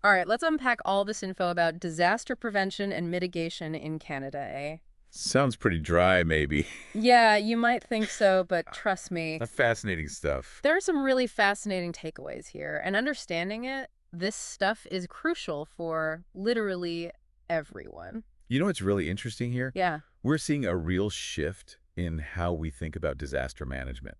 All right, let's unpack all this info about disaster prevention and mitigation in Canada, eh? Sounds pretty dry, maybe. Yeah, you might think so, but trust me, That's fascinating stuff. there are some really fascinating takeaways here, and understanding it, this stuff is crucial for literally everyone. You know what's really interesting here? Yeah. We're seeing a real shift in how we think about disaster management.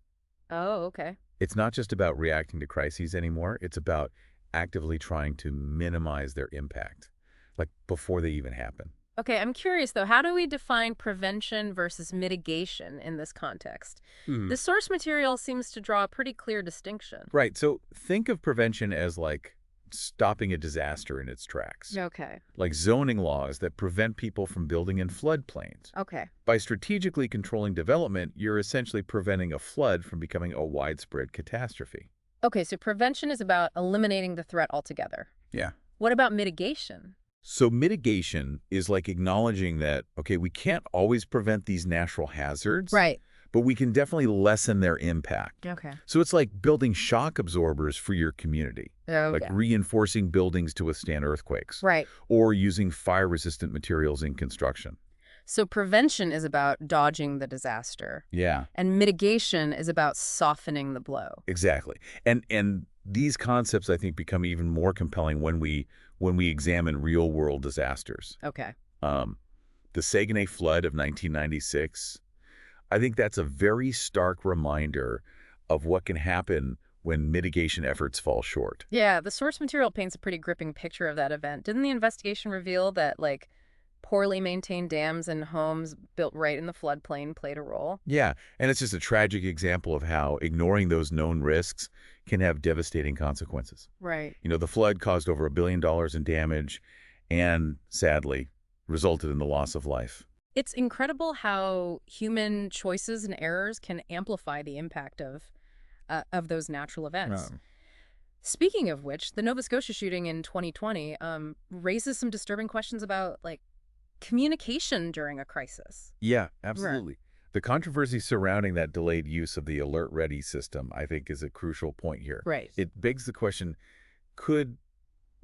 Oh, okay. It's not just about reacting to crises anymore. It's about actively trying to minimize their impact, like before they even happen. Okay, I'm curious though, how do we define prevention versus mitigation in this context? Hmm. The source material seems to draw a pretty clear distinction. Right. So think of prevention as like stopping a disaster in its tracks, Okay. like zoning laws that prevent people from building in floodplains. Okay. By strategically controlling development, you're essentially preventing a flood from becoming a widespread catastrophe. Okay, so prevention is about eliminating the threat altogether. Yeah. What about mitigation? So mitigation is like acknowledging that, okay, we can't always prevent these natural hazards, Right. but we can definitely lessen their impact. Okay. So it's like building shock absorbers for your community, Oh, like yeah. reinforcing buildings to withstand earthquakes, Right. or using fire-resistant materials in construction. So prevention is about dodging the disaster, Yeah, and mitigation is about softening the blow. exactly. And these concepts, I think, become even more compelling when we examine real-world disasters. Okay. Um, the Saguenay flood of 1996, I think that's a very stark reminder of what can happen when mitigation efforts fall short. Yeah, the source material paints a pretty gripping picture of that event. Didn't the investigation reveal that, like, poorly maintained dams and homes built right in the floodplain played a role? Yeah, and it's just a tragic example of how ignoring those known risks can have devastating consequences. Right. You know, the flood caused over $1 billion in damage and, sadly, resulted in the loss of life. It's incredible how human choices and errors can amplify the impact of those natural events. Um, Speaking of which, the Nova Scotia shooting in 2020 raises some disturbing questions about like communication during a crisis. Yeah, Right. absolutely. The controversy surrounding that delayed use of the Alert Ready system, I think, is a crucial point here. Right. It begs the question, could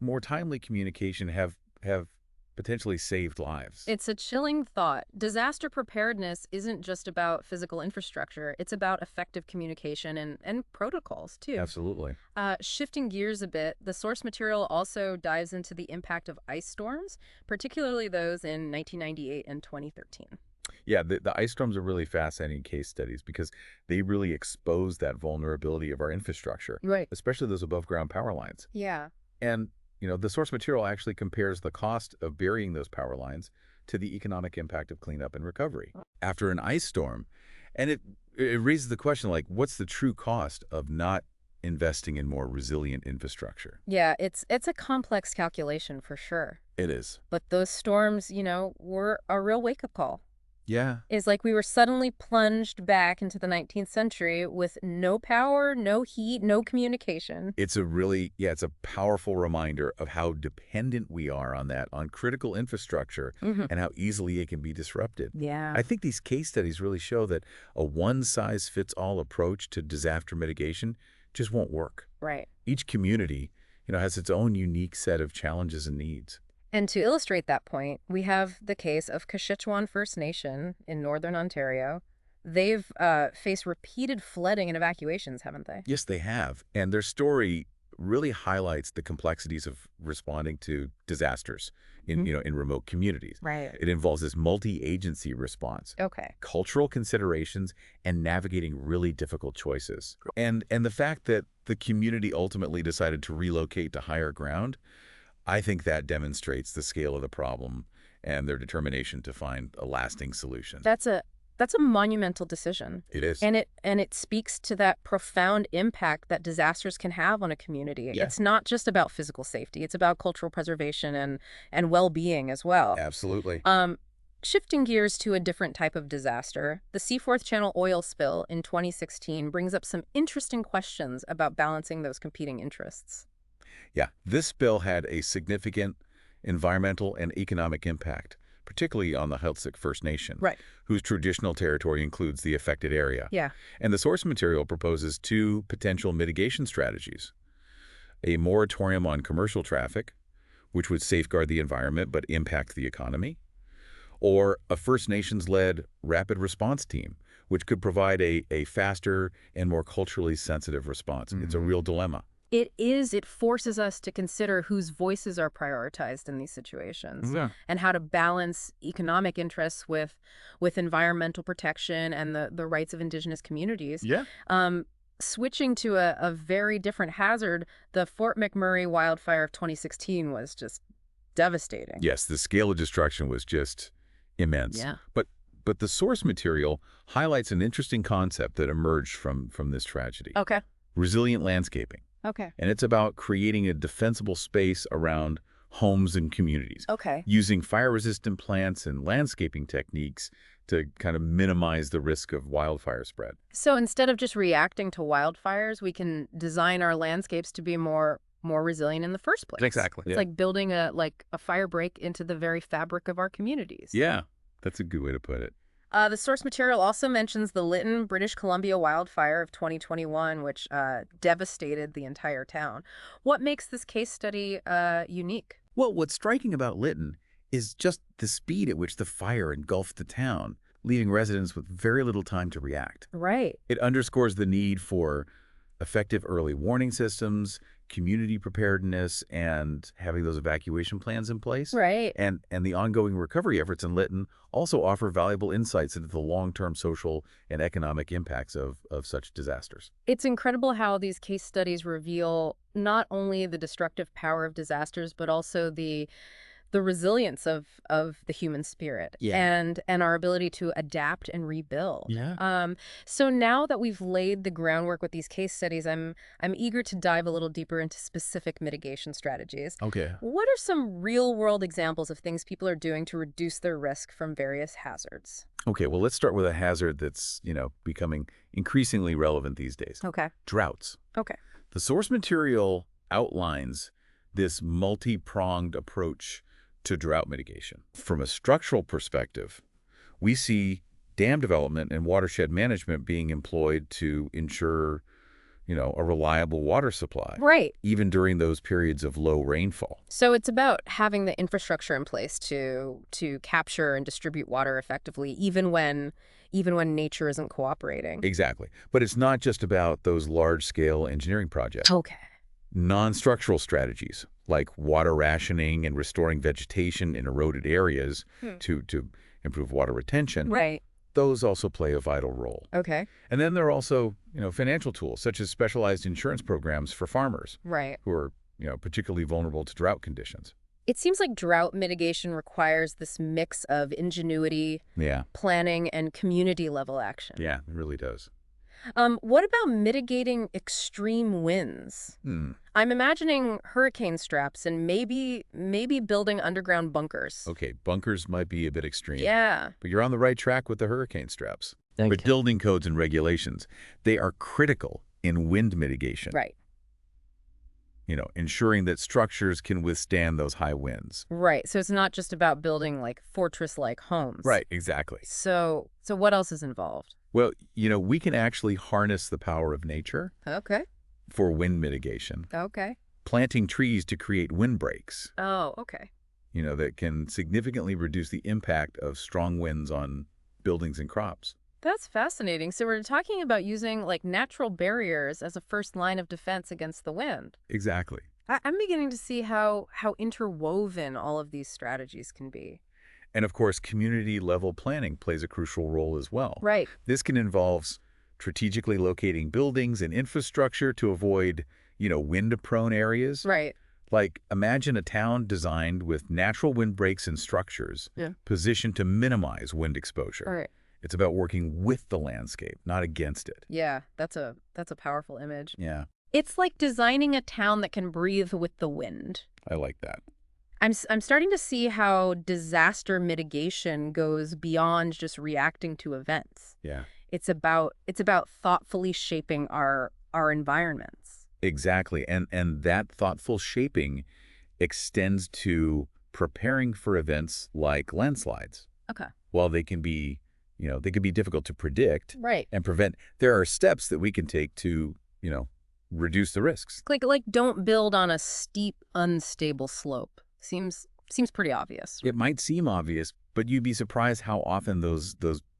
more timely communication have potentially saved lives? It's a chilling thought. Disaster preparedness isn't just about physical infrastructure. It's about effective communication and protocols, too. Absolutely. Shifting gears a bit, the source material also dives into the impact of ice storms, particularly those in 1998 and 2013. Yeah, the ice storms are really fascinating case studies because they really expose that vulnerability of our infrastructure, Right. especially those above ground power lines. Yeah. And, the source material actually compares the cost of burying those power lines to the economic impact of cleanup and recovery after an ice storm. And it raises the question, like, what's the true cost of not investing in more resilient infrastructure? Yeah, it's a complex calculation for sure. It is. But those storms, were a real wake-up call. Yeah. It's like we were suddenly plunged back into the 19th century with no power, no heat, no communication. It's a powerful reminder of how dependent we are on critical infrastructure Hmm. and how easily it can be disrupted. Yeah. I think these case studies really show that a one-size-fits-all approach to disaster mitigation just won't work. Right. Each community, has its own unique set of challenges and needs. And to illustrate that point, we have the case of Kashechewan First Nation in northern Ontario. They've faced repeated flooding and evacuations, haven't they? Yes, they have. And their story really highlights the complexities of responding to disasters Mhm. in remote communities. Right. It involves this multi-agency response, Okay. cultural considerations, and navigating really difficult choices. And the fact that the community ultimately decided to relocate to higher ground, I think that demonstrates the scale of the problem and their determination to find a lasting solution. That's a monumental decision. It is. And it speaks to that profound impact that disasters can have on a community. Yeah, It's not just about physical safety. It's about cultural preservation and well-being as well. absolutely. Um, Shifting gears to a different type of disaster, the Seaforth Channel oil spill in 2016 brings up some interesting questions about balancing those competing interests. Yeah, this bill had a significant environmental and economic impact, particularly on the Heiltsuk First Nation, Right. whose traditional territory includes the affected area. Yeah. And the source material proposes two potential mitigation strategies: a moratorium on commercial traffic which would safeguard the environment but impact the economy, or a First Nations-led rapid response team, which could provide a faster and more culturally sensitive response. It's a real dilemma. It is. It forces us to consider whose voices are prioritized in these situations Yeah. and how to balance economic interests with environmental protection and the rights of indigenous communities. Yeah. Switching to a very different hazard, the Fort McMurray wildfire of 2016 was just devastating. Yes, the scale of destruction was just immense. Yeah. But the source material highlights an interesting concept that emerged from this tragedy. Okay. Resilient landscaping. Okay. And it's about creating a defensible space around homes and communities, Okay. using fire-resistant plants and landscaping techniques to kind of minimize the risk of wildfire spread. So instead of just reacting to wildfires, we can design our landscapes to be more resilient in the first place. Exactly. It's like building a fire break into the very fabric of our communities. Yeah, that's a good way to put it. The source material also mentions the Lytton, British Columbia wildfire of 2021, which devastated the entire town. What makes this case study unique? Well, what's striking about Lytton is just the speed at which the fire engulfed the town, leaving residents with very little time to react. Right. It underscores the need for effective early warning systems, community preparedness, and having those evacuation plans in place. Right. And the ongoing recovery efforts in Lytton also offer valuable insights into the long-term social and economic impacts of such disasters. It's incredible how these case studies reveal not only the destructive power of disasters, but also the resilience of the human spirit. Yeah. And our ability to adapt and rebuild. Yeah. So now that we've laid the groundwork with these case studies, I'm eager to dive a little deeper into specific mitigation strategies. Okay. What are some real-world examples of things people are doing to reduce their risk from various hazards? Okay, well, let's start with a hazard that's, becoming increasingly relevant these days. Okay. Droughts. Okay. The source material outlines this multi-pronged approach to drought mitigation. From a structural perspective, we see dam development and watershed management being employed to ensure, a reliable water supply. Right. Even during those periods of low rainfall. So it's about having the infrastructure in place to capture and distribute water effectively, even when nature isn't cooperating. Exactly. But it's not just about those large-scale engineering projects. Okay. Non-structural strategies like water rationing and restoring vegetation in eroded areas to improve water retention, Right. those also play a vital role. Okay. And then there are also, financial tools such as specialized insurance programs for farmers Right. who are, particularly vulnerable to drought conditions. It seems like drought mitigation requires this mix of ingenuity, Yeah. planning, and community-level action. Yeah, it really does. What about mitigating extreme winds? I'm imagining hurricane straps and maybe building underground bunkers. Okay, bunkers might be a bit extreme. Yeah. But you're on the right track with the hurricane straps. Thank But you. building codes and regulations, they are critical in wind mitigation. Right. Ensuring that structures can withstand those high winds. Right. So it's not just about building like fortress-like homes. Right, exactly. So what else is involved? Well, we can actually harness the power of nature Okay. for wind mitigation. Okay. Planting trees to create windbreaks, Oh, okay. that can significantly reduce the impact of strong winds on buildings and crops. That's fascinating. So we're talking about using like natural barriers as a first line of defense against the wind. Exactly. I'm beginning to see how interwoven all of these strategies can be. And of course, community-level planning plays a crucial role as well. Right. This can involve strategically locating buildings and infrastructure to avoid, wind-prone areas. Right. Like, imagine a town designed with natural windbreaks and structures positioned to minimize wind exposure. All right. It's about working with the landscape, not against it. Yeah, that's a powerful image. Yeah, It's like designing a town that can breathe with the wind. I like that. I'm starting to see how disaster mitigation goes beyond just reacting to events. Yeah, It's about thoughtfully shaping our environments. exactly. And that thoughtful shaping extends to preparing for events like landslides. Okay. While they can be, they can be difficult to predict Right. and prevent, there are steps that we can take to, reduce the risks. Like don't build on a steep, unstable slope. Seems pretty obvious. It might seem obvious, but you'd be surprised how often those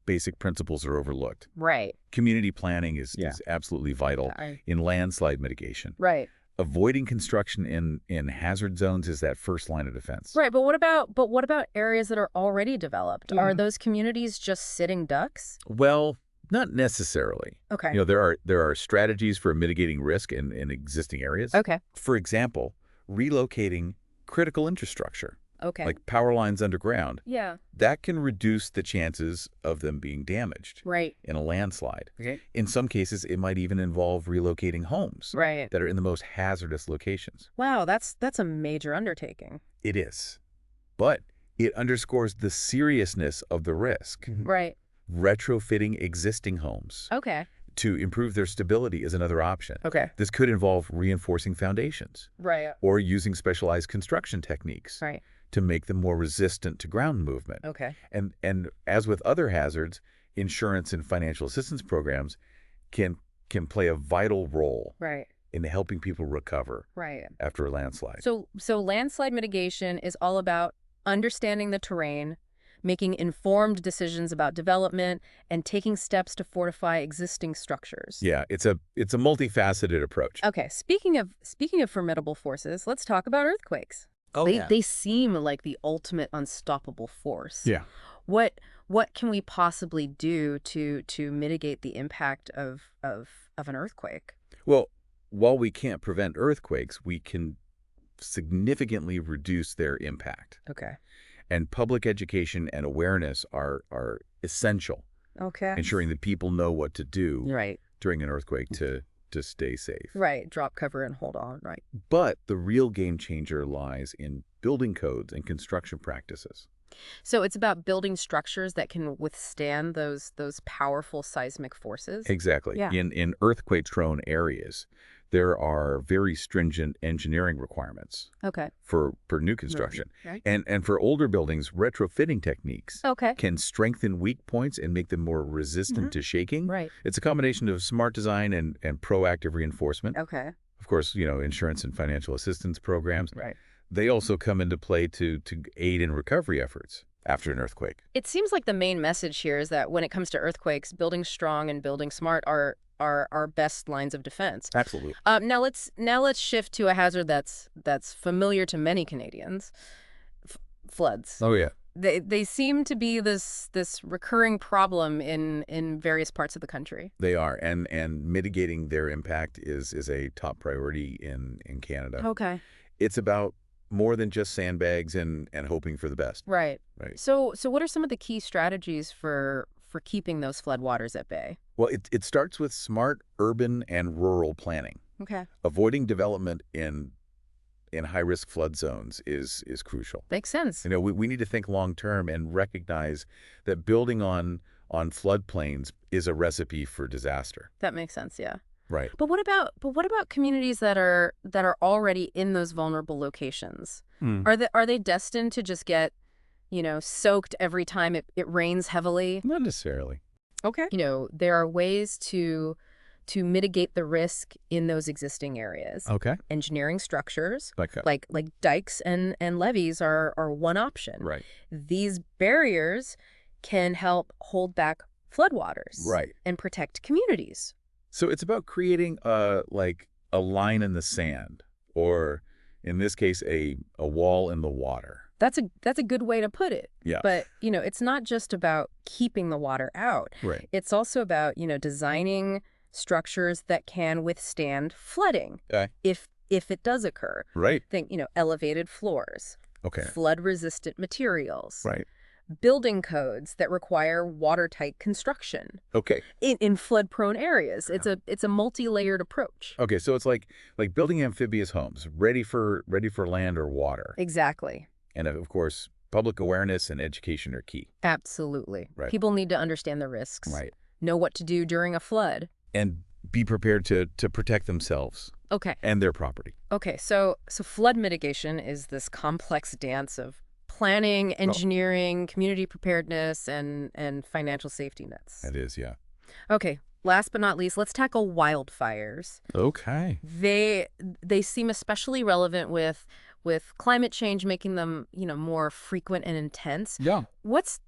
basic principles are overlooked. Right. Community planning is, Yeah. is absolutely vital in landslide mitigation. Right. Avoiding construction in hazard zones is that first line of defense. Right, but what about areas that are already developed? Are those communities just sitting ducks? Well, not necessarily. Okay. There are strategies for mitigating risk in existing areas. Okay. For example, relocating critical infrastructure, Okay. like power lines underground. Yeah. That can reduce the chances of them being damaged Right. in a landslide. Okay. In some cases, it might even involve relocating homes Right. that are in the most hazardous locations. Wow, that's a major undertaking. It is. But it underscores the seriousness of the risk. Right. Retrofitting existing homes Okay. to improve their stability is another option. Okay. This could involve reinforcing foundations Right. or using specialized construction techniques Right. to make them more resistant to ground movement. Okay. And as with other hazards, insurance and financial assistance programs can play a vital role Right. in helping people recover Right. after a landslide. So landslide mitigation is all about understanding the terrain, making informed decisions about development, and taking steps to fortify existing structures. Yeah, it's a multifaceted approach. Okay, speaking of formidable forces, let's talk about earthquakes. Oh, They seem like the ultimate unstoppable force. Yeah. What can we possibly do to mitigate the impact of an earthquake? Well, while we can't prevent earthquakes, we can significantly reduce their impact. Okay. And public education and awareness are essential, Okay. ensuring that people know what to do Right. during an earthquake to stay safe. Right. Drop cover and hold on. Right. But the real game changer lies in building codes and construction practices. So it's about building structures that can withstand those powerful seismic forces. Exactly. Yeah. In earthquake-prone areas, there are very stringent engineering requirements Okay. for new construction. Right. And for older buildings, retrofitting techniques Okay. can strengthen weak points and make them more resistant to shaking. Right. It's a combination of smart design and proactive reinforcement. Okay. Of course, insurance and financial assistance programs. Right. They also come into play to aid in recovery efforts after an earthquake. It seems like the main message here is that when it comes to earthquakes, building strong and building smart are our best lines of defense. Absolutely. Now let's shift to a hazard that's familiar to many Canadians: floods. Oh, yeah. They seem to be this recurring problem in various parts of the country. They are. And mitigating their impact is a top priority in Canada. Okay. It's about more than just sandbags and hoping for the best. Right. Right. So what are some of the key strategies for keeping those floodwaters at bay? Well, it starts with smart urban and rural planning. Okay. Avoiding development in high-risk flood zones is crucial. Makes sense. We need to think long-term and recognize that building on floodplains is a recipe for disaster. That makes sense, yeah. Right. But what about communities that are already in those vulnerable locations? Are they destined to just get, soaked every time it rains heavily? Not necessarily. Okay. There are ways to mitigate the risk in those existing areas. Okay. Engineering structures Like like dikes and levees are one option. Right. These barriers can help hold back floodwaters. Right. And protect communities. So it's about creating a line in the sand, or in this case, a wall in the water. That's a good way to put it. Yeah. But, it's not just about keeping the water out. Right. It's also about, designing structures that can withstand flooding Okay. if it does occur. Right. Think, elevated floors, Okay. flood-resistant materials, Right. building codes that require watertight construction Okay. in flood-prone areas. It's a multi-layered approach. Okay. So it's like building amphibious homes, ready for land or water. Exactly. And of course, public awareness and education are key. Absolutely. Right. People need to understand the risks. Right. Know what to do during a flood. And be prepared to protect themselves Okay. and their property. Okay. So flood mitigation is this complex dance of planning, engineering, community preparedness, and financial safety nets. That is, yeah. Okay. Last but not least, let's tackle wildfires. Okay. They seem especially relevant with with climate change making them, more frequent and intense. Yeah. What's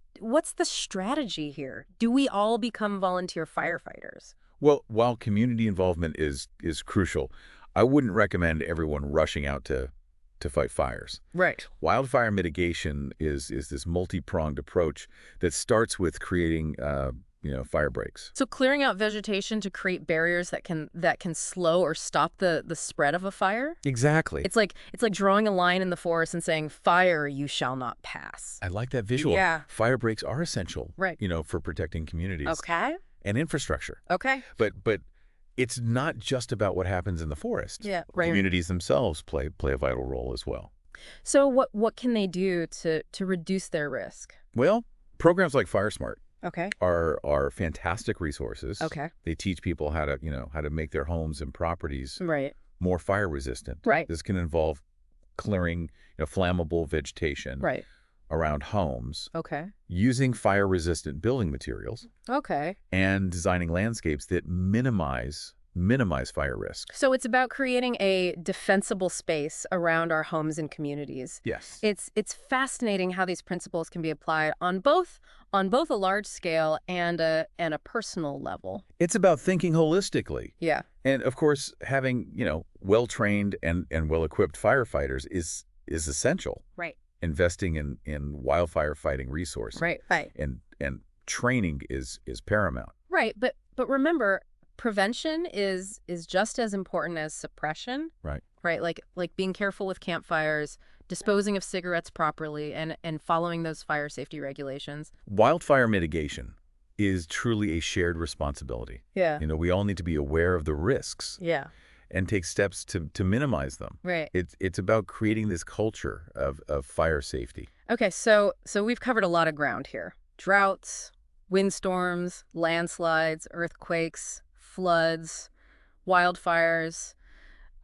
the strategy here? Do we all become volunteer firefighters? Well, while community involvement is crucial, I wouldn't recommend everyone rushing out to fight fires. Right. Wildfire mitigation is this multi-pronged approach that starts with creating fire breaks. So clearing out vegetation to create barriers that can slow or stop the spread of a fire? Exactly. It's like drawing a line in the forest and saying, "Fire, you shall not pass." I like that visual. Yeah. Fire breaks are essential, Right. for protecting communities Okay. and infrastructure. Okay. But it's not just about what happens in the forest. Yeah. Right. Communities themselves play a vital role as well. So what can they do to reduce their risk? Well, programs like FireSmart Okay. are fantastic resources. Okay. They teach people how to make their homes and properties Right. more fire resistant. Right. This can involve clearing flammable vegetation Right. around homes, Okay. using fire resistant building materials, Okay. and designing landscapes that minimize fire risk. So it's about creating a defensible space around our homes and communities. Yes. It's fascinating how these principles can be applied on both a large scale and a personal level. It's about thinking holistically. Yeah. And of course, having, well-trained and well-equipped firefighters is essential. Right. Investing in wildfire fighting resources. Right. Right. And training is paramount. Right. But remember, prevention is just as important as suppression. Right. Right. Like being careful with campfires, disposing of cigarettes properly, and following those fire safety regulations. Wildfire mitigation is truly a shared responsibility. Yeah. We all need to be aware of the risks Yeah. and take steps to minimize them. Right. It's about creating this culture of fire safety. Okay, so we've covered a lot of ground here. Droughts, windstorms, landslides, earthquakes, floods, wildfires.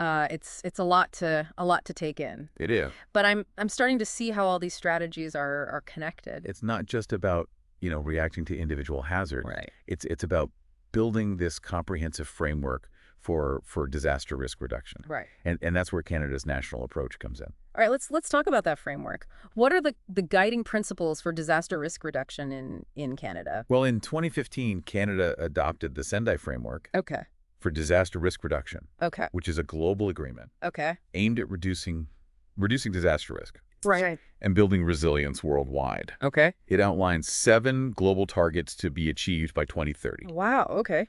It's a lot to take in. It is. But I'm starting to see how all these strategies are connected. It's not just about, reacting to individual hazards. Right. It's about building this comprehensive framework for disaster risk reduction. Right. And that's where Canada's national approach comes in. All right, let's talk about that framework. What are the guiding principles for disaster risk reduction in Canada? Well, in 2015, Canada adopted the Sendai Framework Okay. for disaster risk reduction, Okay. which is a global agreement Okay. aimed at reducing disaster risk Right. and building resilience worldwide. Okay. It outlines 7 global targets to be achieved by 2030. Wow. Okay.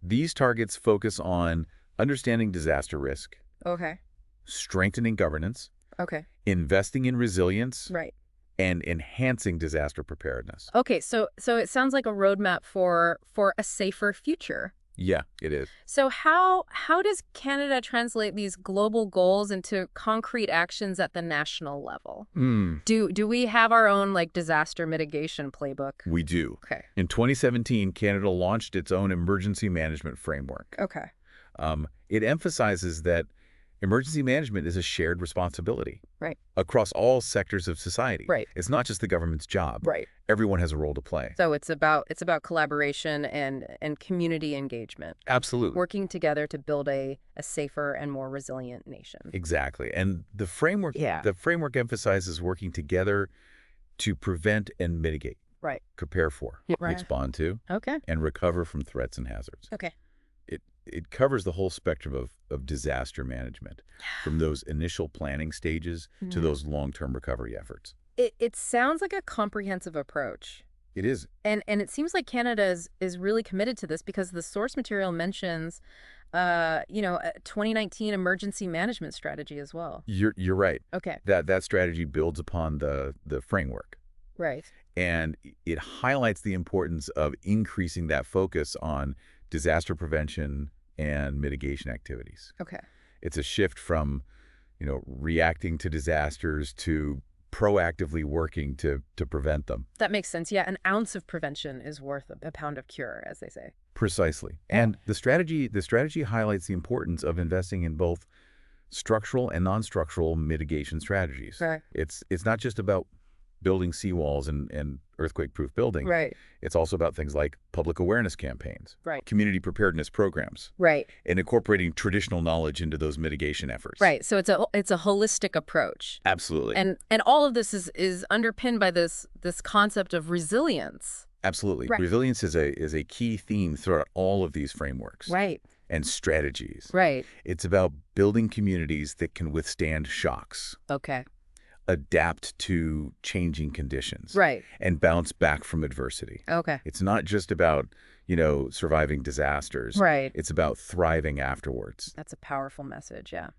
These targets focus on understanding disaster risk, Okay. strengthening governance, Okay. investing in resilience, Right. and enhancing disaster preparedness. Okay, so it sounds like a roadmap for a safer future. Yeah, it is. So how does Canada translate these global goals into concrete actions at the national level? Do we have our own disaster mitigation playbook? We do. Okay. In 2017, Canada launched its own emergency management framework. Okay. It emphasizes that emergency management is a shared responsibility. Right. Across all sectors of society. Right. It's not just the government's job. Right. Everyone has a role to play. So it's about collaboration and community engagement, Absolutely. working together to build a safer and more resilient nation. Exactly. And the framework emphasizes working together to prevent and mitigate, Right. prepare for, Right. respond to, Okay. and recover from threats and hazards. Okay. It covers the whole spectrum of disaster management, from those initial planning stages to those long-term recovery efforts. It sounds like a comprehensive approach. It is. And it seems like Canada is really committed to this because the source material mentions, a 2019 emergency management strategy as well. You're right. Okay. That strategy builds upon the framework, Right. and it highlights the importance of increasing that focus on disaster prevention and mitigation activities. Okay. It's a shift from, reacting to disasters to proactively working to prevent them. That makes sense. Yeah, an ounce of prevention is worth a pound of cure, as they say. Precisely. And the strategy highlights the importance of investing in both structural and non-structural mitigation strategies. Right. It's not just about building seawalls and earthquake-proof building. Right. It's also about things like public awareness campaigns, Right. community preparedness programs, Right. and incorporating traditional knowledge into those mitigation efforts. Right. So it's a holistic approach. Absolutely. And all of this is underpinned by this concept of resilience. Absolutely. Right. Resilience is a key theme throughout all of these frameworks Right. and strategies. Right. It's about building communities that can withstand shocks, Okay. adapt to changing conditions, Right. and bounce back from adversity. Okay. It's not just about, surviving disasters. Right. It's about thriving afterwards. That's a powerful message, yeah.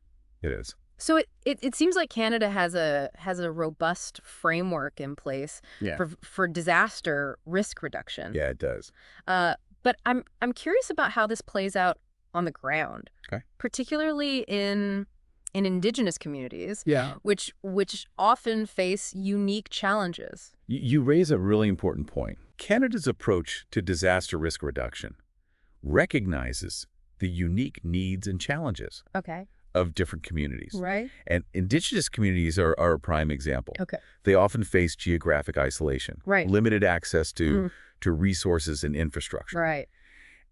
It is. So it seems like Canada has a robust framework in place Yeah. for disaster risk reduction. Yeah, it does. But I'm curious about how this plays out on the ground. Okay. Particularly in Indigenous communities, Yeah. which often face unique challenges. You raise a really important point. Canada's approach to disaster risk reduction recognizes the unique needs and challenges Okay. of different communities. Right. And Indigenous communities are a prime example. Okay. They often face geographic isolation, Right. limited access to resources and infrastructure, Right.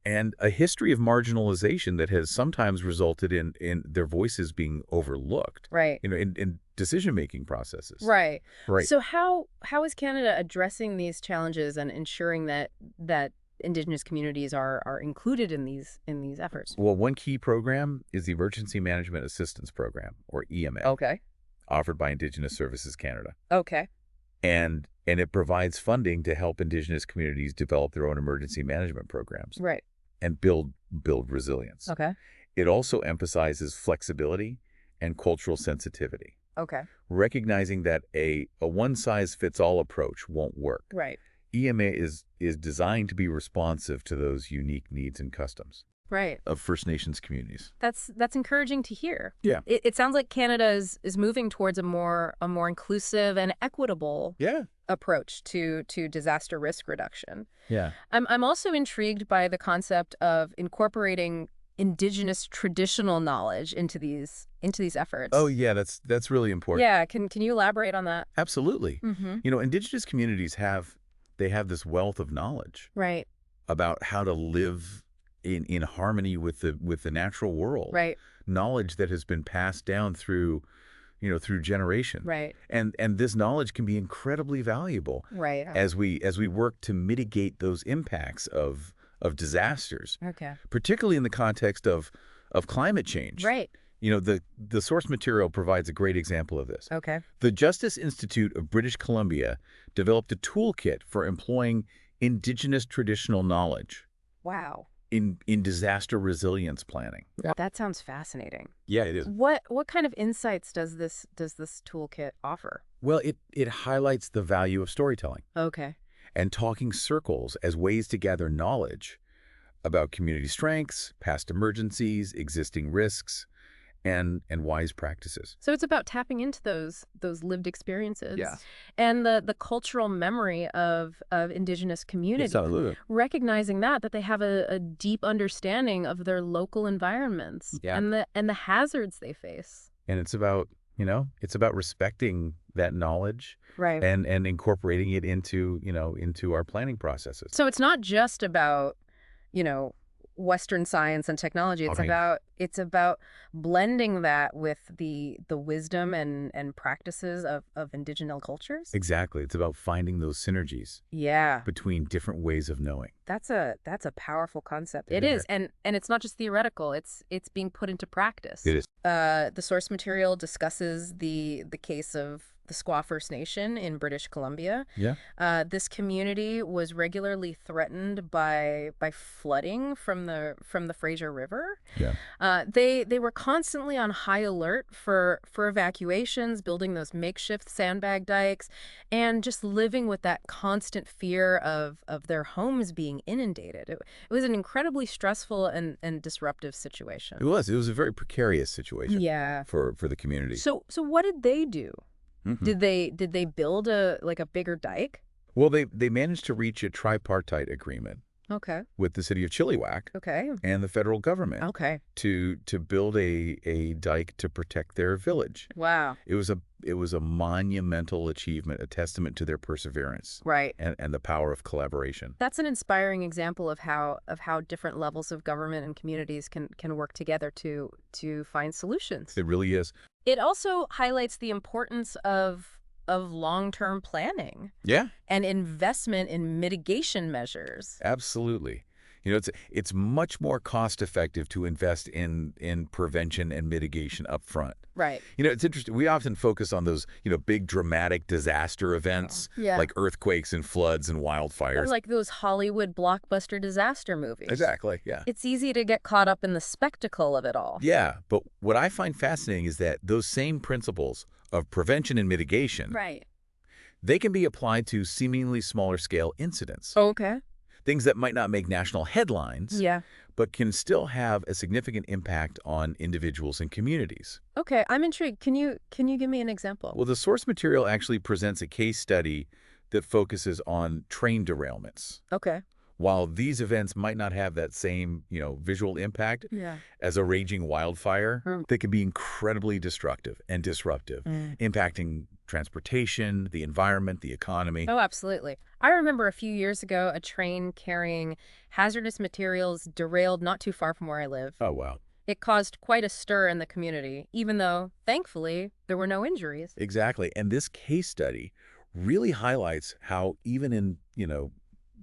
and a history of marginalization that has sometimes resulted in their voices being overlooked, Right. in decision-making processes. Right. Right. So how is Canada addressing these challenges and ensuring that Indigenous communities are included in these efforts? Well, one key program is the Emergency Management Assistance Program, or EMA, Okay. offered by Indigenous Services Canada. Okay. And it provides funding to help Indigenous communities develop their own emergency management programs Right. and build resilience. Okay. It also emphasizes flexibility and cultural sensitivity, Okay. recognizing that a one-size-fits-all approach won't work. Right. EMA is designed to be responsive to those unique needs and customs Right. of First Nations communities. That's encouraging to hear. Yeah. It sounds like Canada is moving towards a more inclusive and equitable Yeah. approach to disaster risk reduction. Yeah. I'm also intrigued by the concept of incorporating Indigenous traditional knowledge into these efforts. Oh, yeah, that's really important. Yeah, can you elaborate on that? Absolutely. Mm-hmm. Indigenous communities have this wealth of knowledge Right. about how to live in harmony with the natural world. Right. Knowledge that has been passed down through generations. Right. And this knowledge can be incredibly valuable Right. as we work to mitigate those impacts of disasters, Okay. particularly in the context of climate change. Right. The source material provides a great example of this. Okay. The Justice Institute of British Columbia developed a toolkit for employing Indigenous traditional knowledge Wow. in disaster resilience planning. That sounds fascinating. Yeah, it is. What kind of insights does this toolkit offer? Well, it highlights the value of storytelling Okay. and talking circles as ways to gather knowledge about community strengths, past emergencies, existing risks, and wise practices. So it's about tapping into those lived experiences Yeah. and the cultural memory of Indigenous communities, Absolutely. recognizing that they have a deep understanding of their local environments Yeah. and the hazards they face. And it's about respecting that knowledge Right. and incorporating it into our planning processes. So it's not just about, Western science and technology. It's Okay. about blending that with the wisdom and practices of indigenous cultures. Exactly. It's about finding those synergies Yeah. between different ways of knowing. That's a powerful concept. It It is. is. And it's not just theoretical. It's being put into practice. It is. The source material discusses the case of the Squaw First Nation in British Columbia. Yeah. This community was regularly threatened by flooding from the Fraser River. Yeah. They were constantly on high alert for evacuations, building those makeshift sandbag dikes, and just living with that constant fear of their homes being inundated. It was an incredibly stressful and disruptive situation. It was a very precarious situation Yeah. for the community. So what did they do? Mhm. Did they build a bigger dike? Well, they managed to reach a tripartite agreement Okay. with the city of Chilliwack Okay. and the federal government Okay. to build a dike to protect their village. Wow. It was a monumental achievement, a testament to their perseverance Right. and the power of collaboration. That's an inspiring example of how different levels of government and communities can work together to find solutions. It really is. It also highlights the importance of long-term planning Yeah, and investment in mitigation measures. absolutely. It's much more cost effective to invest in prevention and mitigation up front. Right. It's interesting. We often focus on those, big dramatic disaster events Yeah. like earthquakes and floods and Or wildfires. like those Hollywood blockbuster disaster movies. Exactly. Yeah. It's easy to get caught up in the spectacle of it all. Yeah, but what I find fascinating is that those same principles of prevention and mitigation, Right. they can be applied to seemingly smaller scale incidents. Okay. Things that might not make national headlines, Yeah. but can still have a significant impact on individuals and communities. Okay, I'm intrigued. Can you give me an example? Well, the source material actually presents a case study that focuses on train derailments. Okay. While these events might not have that same, visual impact Yeah. as a raging wildfire, Mm. they can be incredibly destructive and disruptive, impacting transportation, the environment, the economy. Oh, absolutely. I remember a few years ago, a train carrying hazardous materials derailed not too far from where I live. Oh, wow. It caused quite a stir in the community, even though, thankfully, there were no injuries. Exactly. And this case study really highlights how even in,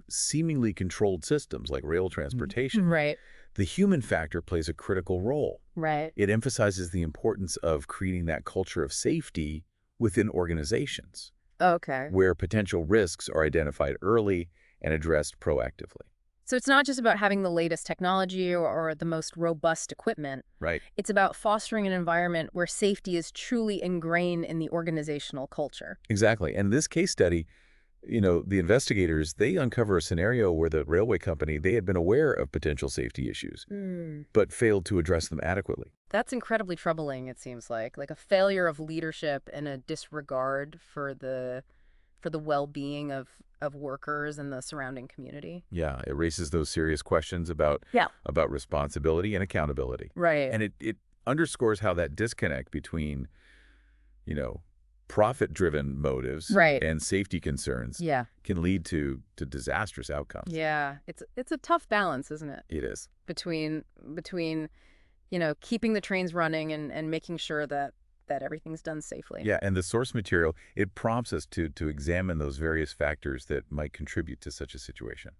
seemingly controlled systems like rail transportation, Right. the human factor plays a critical role. Right. It emphasizes the importance of creating that culture of safety within organizations, Okay. where potential risks are identified early and addressed proactively. So it's not just about having the latest technology or the most robust equipment. Right. It's about fostering an environment where safety is truly ingrained in the organizational culture. Exactly. And this case study, the investigators, they uncover a scenario where the railway company, they had been aware of potential safety issues, but failed to address them adequately. That's incredibly troubling, it seems like a failure of leadership and a disregard for the well-being of workers and the surrounding community. Yeah, it raises those serious questions about Yeah. about responsibility and accountability. Right. And it underscores how that disconnect between, you know, profit-driven motives Right. and safety concerns Yeah. can lead to disastrous outcomes. Yeah. It's a tough balance, isn't it? It is. Between keeping the trains running and making sure that everything's done safely. Yeah, and the source material, it prompts us to examine those various factors that might contribute to such a situation.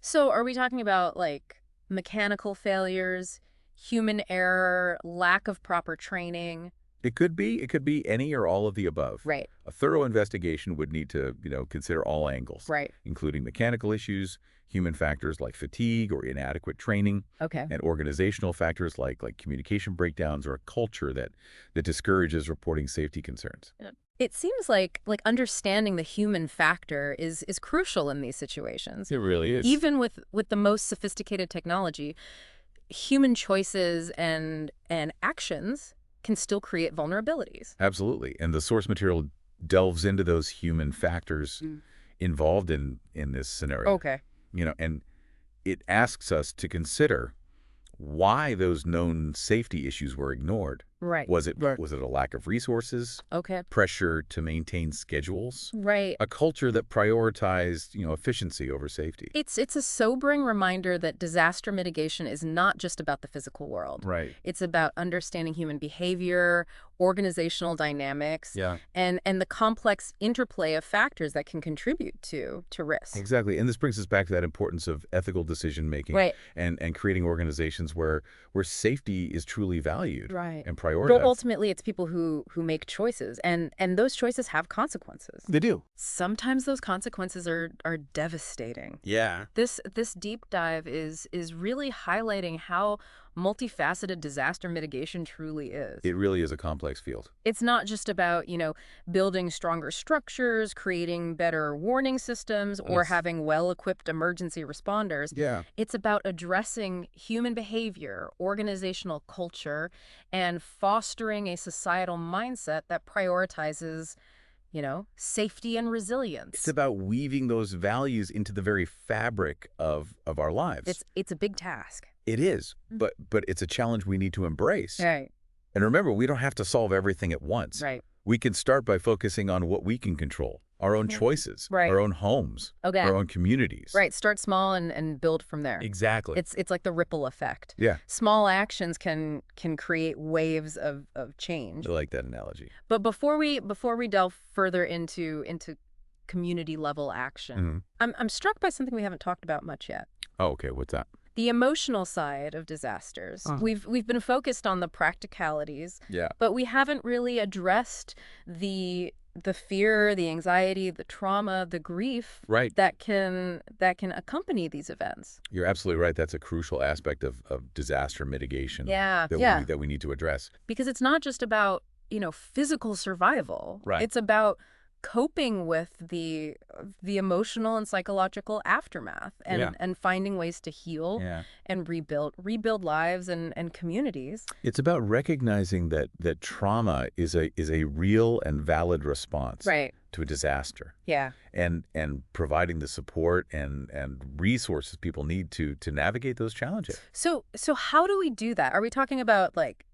So are we talking about like mechanical failures, human error, lack of proper training? It could be any or all of the above. Right. A thorough investigation would need to, consider all angles, Right. including mechanical issues, human factors like fatigue or inadequate training, Okay. and organizational factors like communication breakdowns or a culture that discourages reporting safety concerns. It seems like understanding the human factor is crucial in these situations. It really is. Even with the most sophisticated technology, human choices and actions can still create vulnerabilities. Absolutely. And the source material delves into those human factors involved in this scenario. Okay. And it asks us to consider why those known safety issues were ignored. Right. Was it a lack of resources, Okay. pressure to maintain schedules, Right. a culture that prioritized, efficiency over safety? It's a sobering reminder that disaster mitigation is not just about the physical world. Right. It's about understanding human behavior, organizational dynamics, Yeah. and the complex interplay of factors that can contribute to risk. Exactly. And this brings us back to that importance of ethical decision making Right. and creating organizations where safety is truly valued Right. and But prioritized. ultimately, it's people who make choices, and those choices have consequences. They do. Sometimes those consequences are devastating. Yeah. This deep dive is really highlighting how multifaceted disaster mitigation truly is. It really is a complex field. It's not just about, building stronger structures, creating better warning systems, or Yes. having well-equipped emergency responders. Yeah. It's about addressing human behavior, organizational culture, and fostering a societal mindset that prioritizes, safety and It's resilience. about weaving those values into the very fabric of our lives. It's a big task. It is, but it's a challenge we need to embrace. Right, And remember, we don't have to solve everything at once. right. We can start by focusing on what we can control, our own choices, Right. our own homes, Okay. our own communities. Right, start small and build from there. Exactly. It's like the ripple effect. Yeah, Small actions can create waves of change. I like that analogy. But before we delve further into community level action, I'm struck by something we haven't talked about much yet. Oh, okay. What's that? The emotional side of disasters. We've been focused on the practicalities, Yeah. but we haven't really addressed the fear, the anxiety, the trauma, the grief Right. that can accompany these events. You're absolutely right. That's a crucial aspect of disaster mitigation Yeah, that yeah. that we need to address. Because it's not just about, physical survival. Right. It's about coping with the emotional and psychological aftermath and finding ways to heal and rebuild lives and communities. It's about recognizing that trauma is a real and valid response Right. to a disaster. Yeah. And providing the support and resources people need to navigate those challenges. So how do we do that? Are we talking about like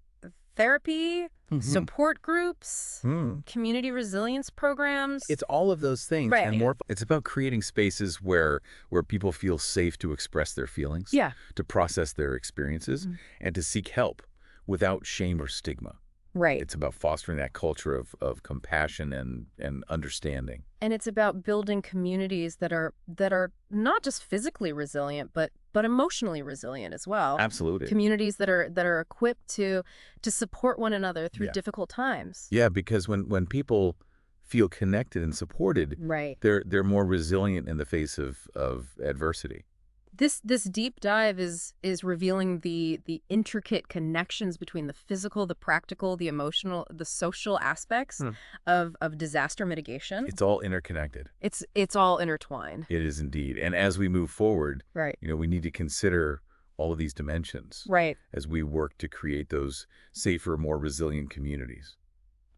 therapy, support groups, community resilience programs? It's all of those things Right. and more. It's about creating spaces where people feel safe to express their feelings, Yeah. to process their experiences, and to seek help without shame or stigma. Right. It's about fostering that culture of compassion and understanding. And it's about building communities that are not just physically resilient, but emotionally resilient as well. Absolutely. Communities that are equipped to support one another through difficult times. Yeah, because when people feel connected and supported, Right. they're more resilient in the face of adversity. This deep dive is revealing the intricate connections between the physical, the practical, the emotional, the social aspects of disaster mitigation. It's all interconnected. It's all intertwined. It is indeed. And as we move forward, Right. we need to consider all of these dimensions Right. as we work to create those safer, more resilient communities.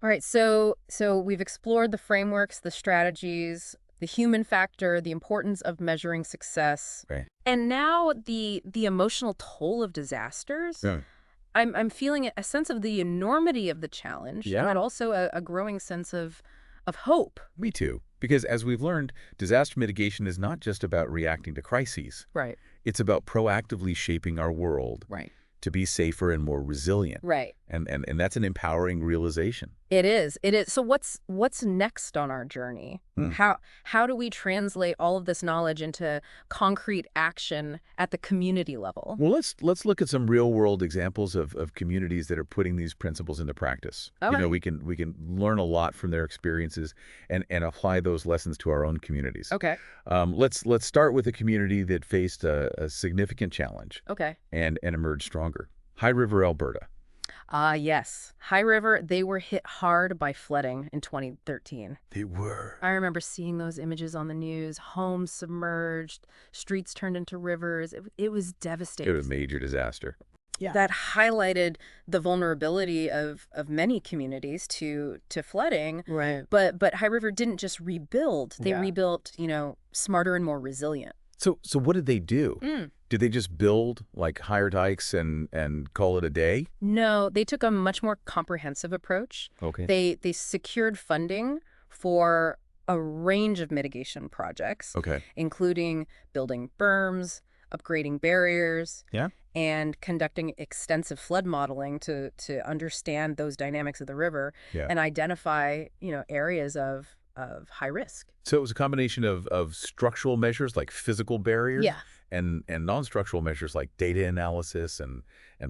All right, so we've explored the frameworks, the strategies, the human factor, the importance of measuring success. Right. And now the emotional toll of disasters. Yeah. I'm feeling a sense of the enormity of the challenge, Yeah. but also a growing sense of hope. Me too. Because as we've learned, disaster mitigation is not just about reacting to crises. Right. It's about proactively shaping our world Right. to be safer and more resilient. Right. And that's an empowering realization. It is. It is. So what's next on our journey? How do we translate all of this knowledge into concrete action at the community level? Well, let's look at some real-world examples of communities that are putting these principles into practice. Okay. We can learn a lot from their experiences and apply those lessons to our own communities. Okay. Let's start with a community that faced a significant challenge Okay. and emerged stronger. High River, Alberta. Yes. High River, they were hit hard by flooding in 2013. They were. I remember seeing those images on the news, homes submerged, streets turned into rivers. It was It devastating. was a major disaster. That highlighted the vulnerability of many communities to flooding. Right. But High River didn't just rebuild. They rebuilt, smarter and more resilient. So what did they do? Did they just build like higher dikes and call it a day? No, they took a much more comprehensive approach. Okay. They secured funding for a range of mitigation projects, Okay. including building berms, upgrading barriers, Yeah. and conducting extensive flood modeling to understand those dynamics of the river Yeah. and identify, areas of high risk. So it was a combination of structural measures like physical barriers Yeah. and non-structural measures like data analysis and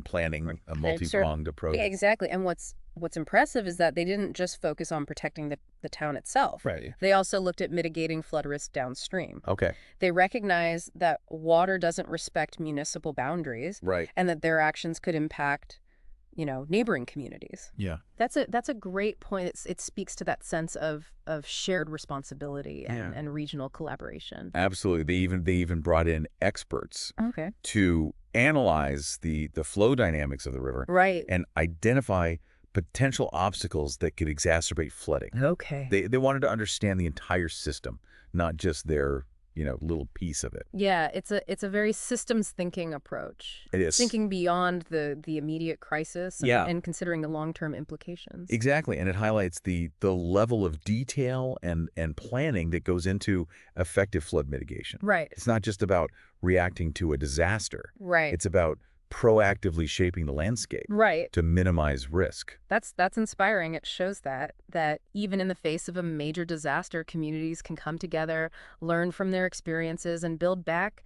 planning a multi-pronged approach. Yeah, exactly. And what's impressive is that they didn't just focus on protecting the town itself. Right. They also looked at mitigating flood risk downstream. Okay. They recognize that water doesn't respect municipal boundaries Right. and that their actions could impact, neighboring communities. Yeah. That's a great point. It speaks to that sense of shared responsibility and regional collaboration. Absolutely. They even brought in experts Okay. to analyze the flow dynamics of the river Right. and identify potential obstacles that could exacerbate flooding. Okay. They wanted to understand the entire system, not just their, little piece of it. Yeah, it's a very systems thinking approach. It is. Thinking beyond the immediate crisis Yeah. and considering the long-term implications. Exactly, and it highlights the level of detail and planning that goes into effective flood mitigation. Right. It's not just about reacting to a disaster. Right. It's about proactively shaping the landscape Right. to minimize risk. That's inspiring. It shows that even in the face of a major disaster, communities can come together, learn from their experiences, and build back,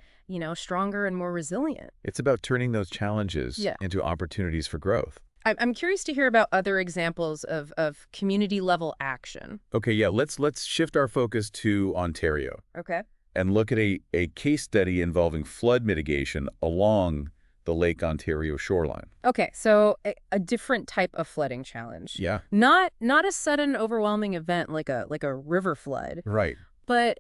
stronger and more resilient. It's about turning those challenges Yeah. into opportunities for growth. I'm curious to hear about other examples of community-level action. Okay, yeah, let's shift our focus to Ontario Okay. and look at a case study involving flood mitigation along the Lake Ontario shoreline. Okay, so a different type of flooding challenge. Yeah. Not a sudden, overwhelming event like a river flood, Right. but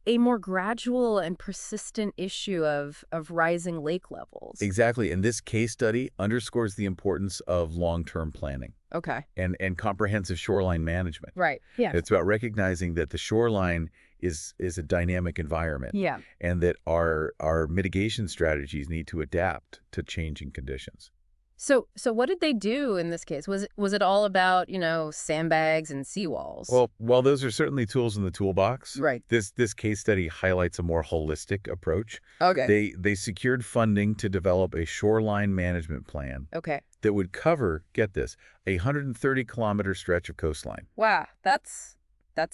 a more gradual and persistent issue of rising lake levels. Exactly. And this case study underscores the importance of long-term planning Okay. and comprehensive shoreline management. Right. Yeah. It's about recognizing that the shoreline is a dynamic environment Yeah. and that our mitigation strategies need to adapt to changing conditions. So what did they do in this case? Was it all about, sandbags and seawalls? Well, while those are certainly tools in the toolbox, right. this case study highlights a more holistic approach. Okay. They secured funding to develop a shoreline management plan Okay. that would cover, get this, a 130-kilometer stretch of coastline. Wow, that's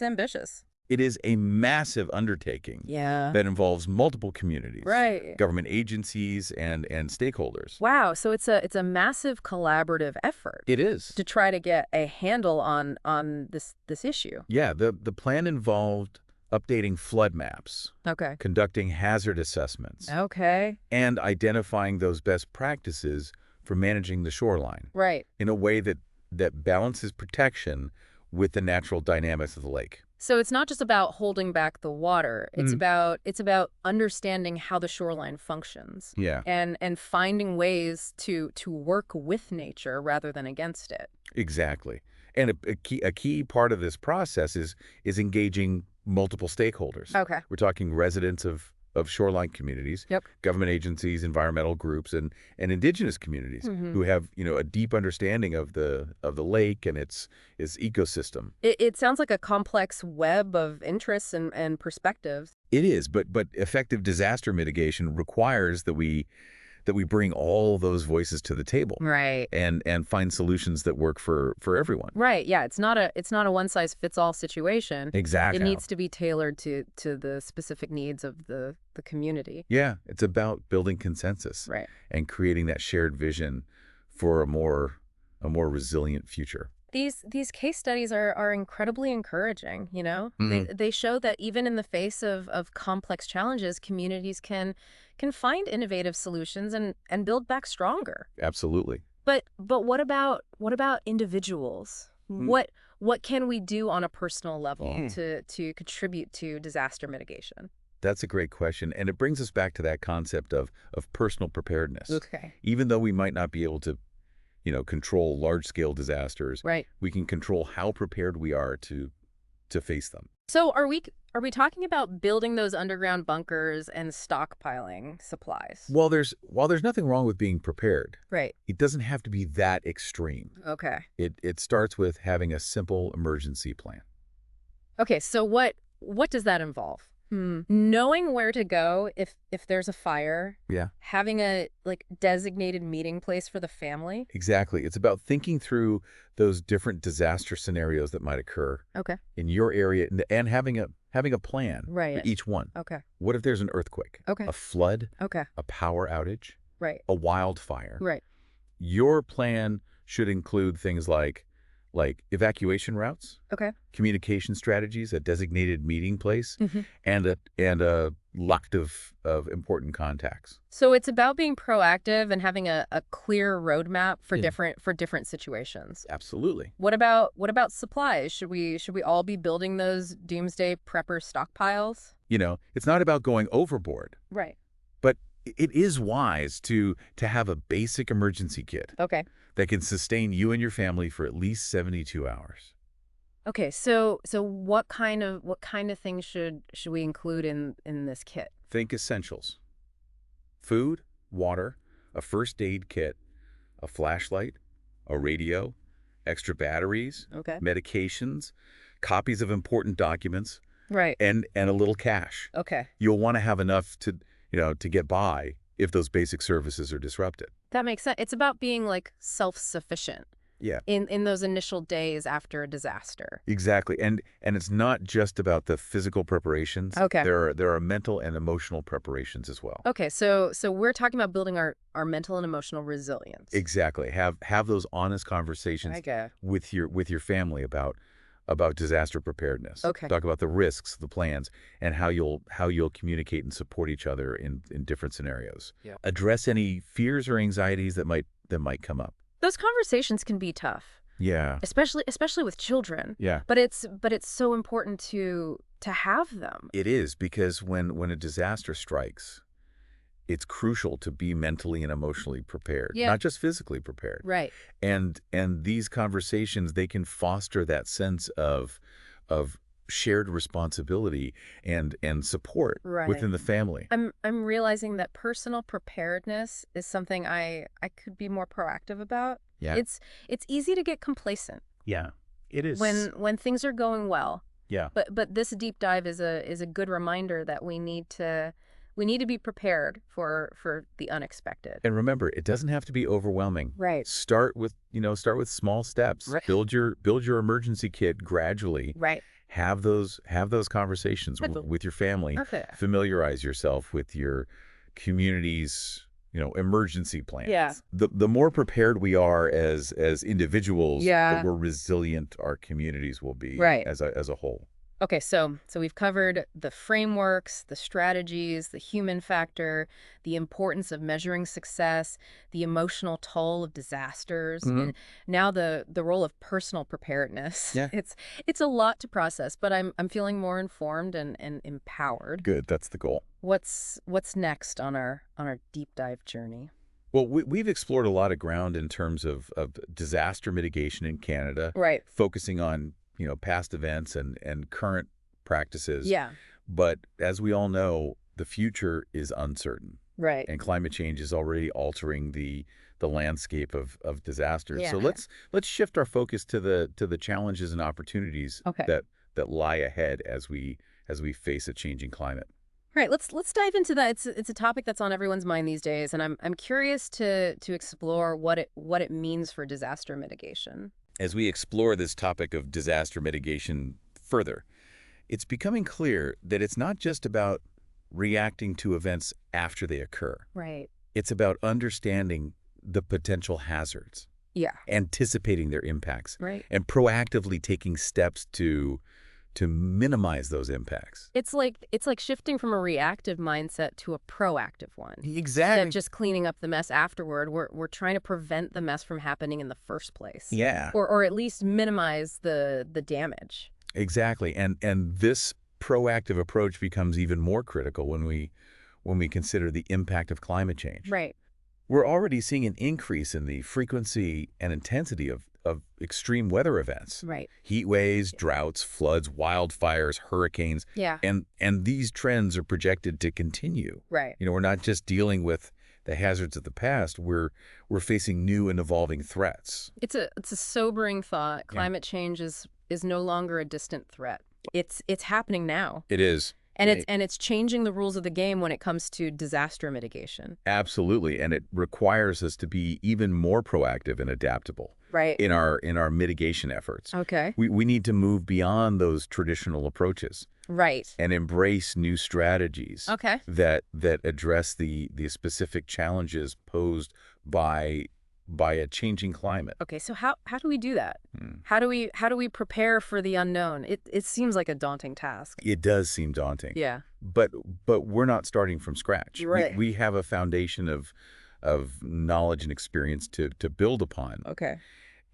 ambitious. It is a massive undertaking Yeah. that involves multiple communities, Right. government agencies, and stakeholders. Wow, so it's a massive collaborative effort It is. to try to get a handle on this issue. Yeah, the plan involved updating flood maps, Okay. conducting hazard assessments, Okay. and identifying those best practices for managing the shoreline Right. in a way that balances protection with the natural dynamics of the lake. So it's not just about holding back the water. It's Mhm. about understanding how the shoreline functions Yeah, and finding ways to work with nature rather than against it. exactly. And a key part of this process is engaging multiple stakeholders. Okay. We're talking residents of shoreline communities, Yep. government agencies, environmental groups, and indigenous communities who have a deep understanding of the lake and its ecosystem. It sounds like a complex web of interests and perspectives. It is, but effective disaster mitigation requires that we bring all those voices to the table Right. and find solutions that work for everyone. Right. Yeah. It's not a one size fits all situation. Exactly. It needs to be tailored to the specific needs of the community. Yeah, it's about building consensus Right. and creating that shared vision for a more resilient future. These case studies are incredibly encouraging, They show that even in the face of complex challenges, communities can find innovative solutions and build back stronger. Absolutely. But what about individuals? What can we do on a personal level to contribute to disaster mitigation? That's a great question, and it brings us back to that concept of personal preparedness. Okay. Even though we might not be able to control large-scale disasters, Right. we can control how prepared we are to face them. So are we talking about building those underground bunkers and stockpiling supplies? While there's nothing wrong with being prepared, Right. it doesn't have to be that extreme. Okay. It starts with having a simple emergency plan. Okay, so what does that involve? Knowing where to go if there's a fire. Yeah. Having a designated meeting place for the family. Exactly. It's about thinking through those different disaster scenarios that might occur Okay. in your area and having a plan Right. for each one. Okay. What if there's an earthquake, Okay. a flood, Okay. a power outage, Right. a wildfire? Right. Your plan should include things like evacuation routes, Okay. communication strategies, a designated meeting place, Mhm. and a lot of important contacts. So it's about being proactive and having a clear roadmap for Yeah. different situations. Absolutely. What about supplies? Should we all be building those doomsday prepper stockpiles? It's not about going overboard, Right. but it is wise to have a basic emergency kit. Okay. that can sustain you and your family for at least 72 hours. Okay, so what kind of things should we include in this kit? Think essentials: food, water, a first aid kit, a flashlight, a radio, extra batteries, Okay. medications, copies of important documents, Right. and a little cash. Okay. You'll want to have enough to get by if those basic services are disrupted. That makes sense. It's about being like self-sufficient Yeah, in those initial days after a disaster. exactly. And it's not just about the physical preparations. Okay. There are mental and emotional preparations as well. Okay, so we're talking about building our mental and emotional resilience. Exactly. Have those honest conversations Okay. with your family about disaster preparedness. Okay. Talk about the risks, the plans, and how you'll communicate and support each other in different scenarios. Yeah. Address any fears or anxieties that might come up. Those conversations can be tough, Yeah. especially with children. Yeah. But it's so important to have them. It is, because when a disaster strikes, it's crucial to be mentally and emotionally prepared, Yeah. not just physically prepared. Right. And these conversations, they can foster that sense of shared responsibility and support Right. within the family. I'm realizing that personal preparedness is something I could be more proactive about. Yeah. It's easy to get complacent Yeah. It is. when things are going well. Yeah. But this deep dive is a good reminder that we need to be prepared for the unexpected. And remember, it doesn't have to be overwhelming. Right. Start with small steps. Right. Build your emergency kit gradually. Right. Have those conversations with your family. Okay. Familiarize yourself with your community's emergency plans. Yeah. The more prepared we are as individuals, Yeah. the more resilient our communities will be. Right. As a whole. Okay, so we've covered the frameworks, the strategies, the human factor, the importance of measuring success, the emotional toll of disasters, and now the role of personal preparedness. Yeah. It's a lot to process, but I'm feeling more informed and empowered. Good. That's the goal. What's next on our deep dive journey? Well, we've explored a lot of ground in terms of disaster mitigation in Canada, Right. focusing on past events and current practices. Yeah. But as we all know, the future is uncertain, Right. and climate change is already altering the landscape of disasters. So Yeah. let's shift our focus to the challenges and opportunities Okay. that lie ahead as we face a changing climate. Right, let's dive into that. It's a topic that's on everyone's mind these days, and I'm curious to explore what it means for disaster mitigation. As we explore this topic of disaster mitigation further, it's becoming clear that it's not just about reacting to events after they occur. Right. It's about understanding the potential hazards, Yeah. anticipating their impacts, Right. and proactively taking steps to minimize those impacts. It's like shifting from a reactive mindset to a proactive one. Exactly. Instead of just cleaning up the mess afterward, we're trying to prevent the mess from happening in the first place. Yeah. Or at least minimize the damage. Exactly. And this proactive approach becomes even more critical when we consider the impact of climate change. Right. We're already seeing an increase in the frequency and intensity of extreme weather events. Right. Heat waves, droughts, floods, wildfires, hurricanes. Yeah. And these trends are projected to continue. Right. We're not just dealing with the hazards of the past, we're facing new and evolving threats. It's a sobering thought. Climate change is no longer a distant threat. It's happening now. It is. And it's changing the rules of the game when it comes to disaster mitigation. Absolutely. And it requires us to be even more proactive and adaptable. Right. In our mitigation efforts. Okay. We need to move beyond those traditional approaches. Right. And embrace new strategies. Okay. That address the specific challenges posed by a changing climate. Okay, so how do we do that? How do we prepare for the unknown? It seems like a daunting task. It does seem daunting. Yeah. But we're not starting from scratch. Right. We have a foundation of knowledge and experience to build upon. Okay.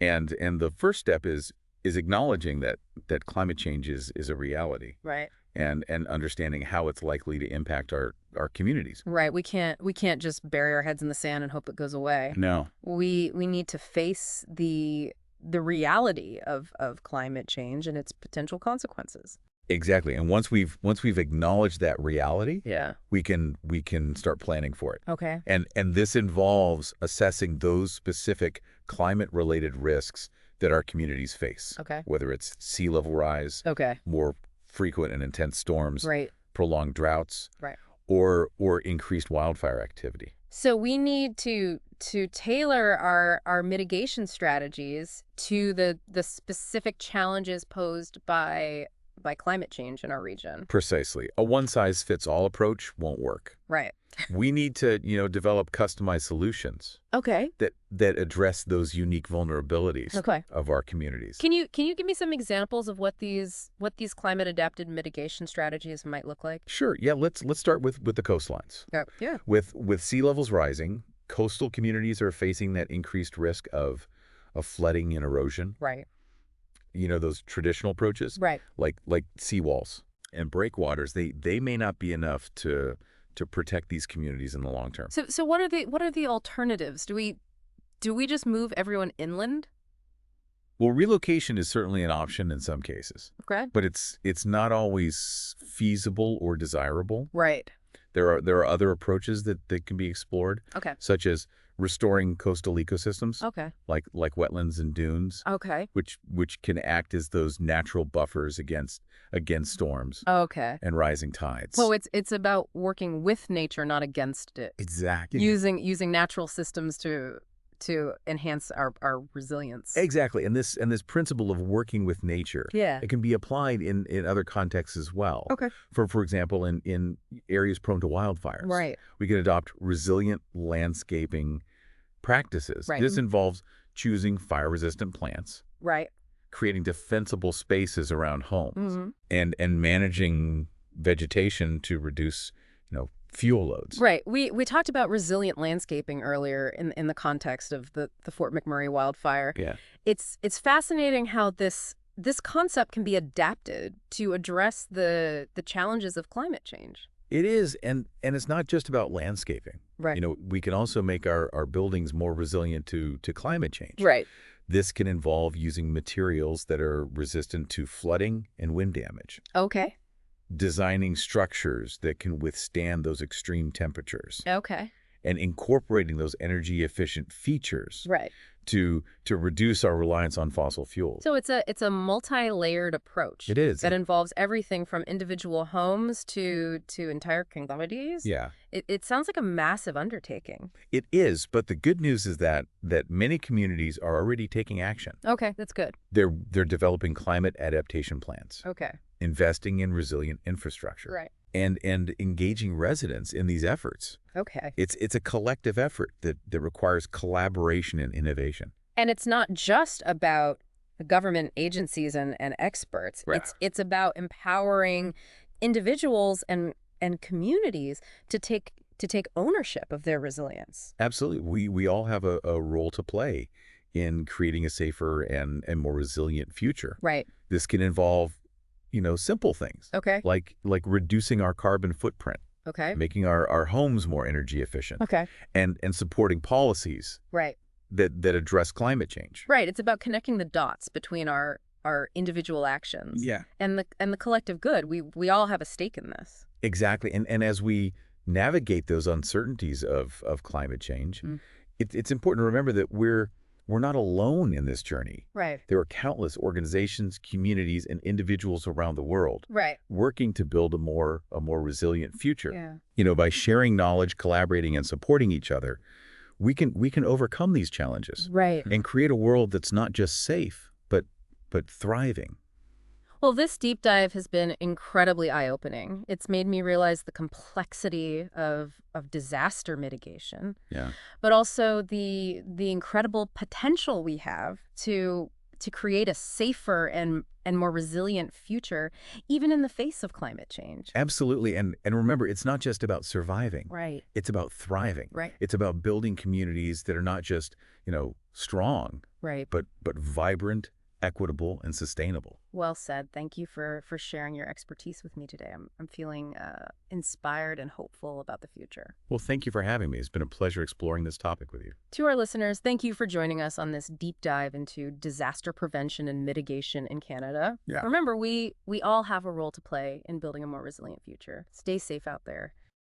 And the first step is is acknowledging that climate change is a reality Right. and understanding how it's likely to impact our communities. Right. We can't just bury our heads in the sand and hope it goes away. No. We need to face the reality of climate change and its potential consequences. Exactly. And once we've acknowledged that reality, Yeah. we can start planning for it. Okay. And this involves assessing those specific climate-related risks that our communities face, Okay. whether it's sea level rise, Okay. more frequent and intense storms, Right. prolonged droughts, Right. or increased wildfire activity. So we need to tailor our mitigation strategies to the specific challenges posed by climate change in our region. Precisely. A one-size-fits-all approach won't work. Right. We need to, develop customized solutions Okay. that address those unique vulnerabilities Okay. of our communities. Can you give me some examples of what these climate adapted mitigation strategies might look like? Sure. Yeah, let's start with the coastlines. Yeah. Yeah. With sea levels rising, coastal communities are facing that increased risk of flooding and erosion. Right. Those traditional approaches, Right. like seawalls and breakwaters, they may not be enough to protect these communities in the long term. So what are the alternatives? Do we just move everyone inland? Well, relocation is certainly an option in some cases, Okay. but it's not always feasible or desirable. Right. There are other approaches that can be explored, Okay. such as restoring coastal ecosystems, Okay. like wetlands and dunes, Okay. which can act as those natural buffers against storms Okay. and rising tides. Well, it's about working with nature, not against it. Exactly. Using natural systems to enhance our resilience. Exactly. And this principle of working with nature, Yeah. it can be applied in other contexts as well. Okay. For example, in areas prone to wildfires. Right. We can adopt resilient landscaping practices. Right. This involves choosing fire-resistant plants, Right. creating defensible spaces around homes, Hmm. and managing vegetation to reduce, fuel loads. Right. We talked about resilient landscaping earlier in the context of the Fort McMurray wildfire. Yeah. It's fascinating how this concept can be adapted to address the challenges of climate change. It is, and it's not just about landscaping. Right. We can also make our buildings more resilient to climate change. Right. This can involve using materials that are resistant to flooding and wind damage, Okay. designing structures that can withstand those extreme temperatures, Okay. and incorporating those energy-efficient features Right. to reduce our reliance on fossil fuels. So it's a multi-layered approach. It is. That involves everything from individual homes to entire communities. Yeah. It sounds like a massive undertaking. It is, but the good news is that many communities are already taking action. Okay, that's good. They're developing climate adaptation plans, Okay. investing in resilient infrastructure, Right. and engaging residents in these efforts. Okay. It's a collective effort that requires collaboration and innovation. And it's not just about the government agencies and experts. Right. It's about empowering individuals and communities to take ownership of their resilience. Absolutely. We all have a role to play in creating a safer and more resilient future. Right. This can involve, simple things Okay. like reducing our carbon footprint, Okay. making our homes more energy efficient, Okay. and supporting policies Right. that address climate change. Right. It's about connecting the dots between our individual actions Yeah. and the collective good. We all have a stake in this. Exactly. And as we navigate those uncertainties of climate change, it's important to remember that we're not alone in this journey. Right. There are countless organizations, communities, and individuals around the world Right. working to build a more resilient future. Yeah. By sharing knowledge, collaborating, and supporting each other, we can overcome these challenges Right. and create a world that's not just safe, but thriving. Well, this deep dive has been incredibly eye-opening. It's made me realize the complexity of disaster mitigation, Yeah. but also the incredible potential we have to create a safer and more resilient future, even in the face of climate change. Absolutely. And remember, it's not just about surviving. Right. It's about thriving. Right. It's about building communities that are not just, strong, Right. but vibrant, equitable, and sustainable. Well said. Thank you for sharing your expertise with me today. I'm feeling inspired and hopeful about the future. Well, thank you for having me. It's been a pleasure exploring this topic with you. To our listeners, thank you for joining us on this deep dive into disaster prevention and mitigation in Canada. Yeah. Remember, we all have a role to play in building a more resilient future. Stay safe out there.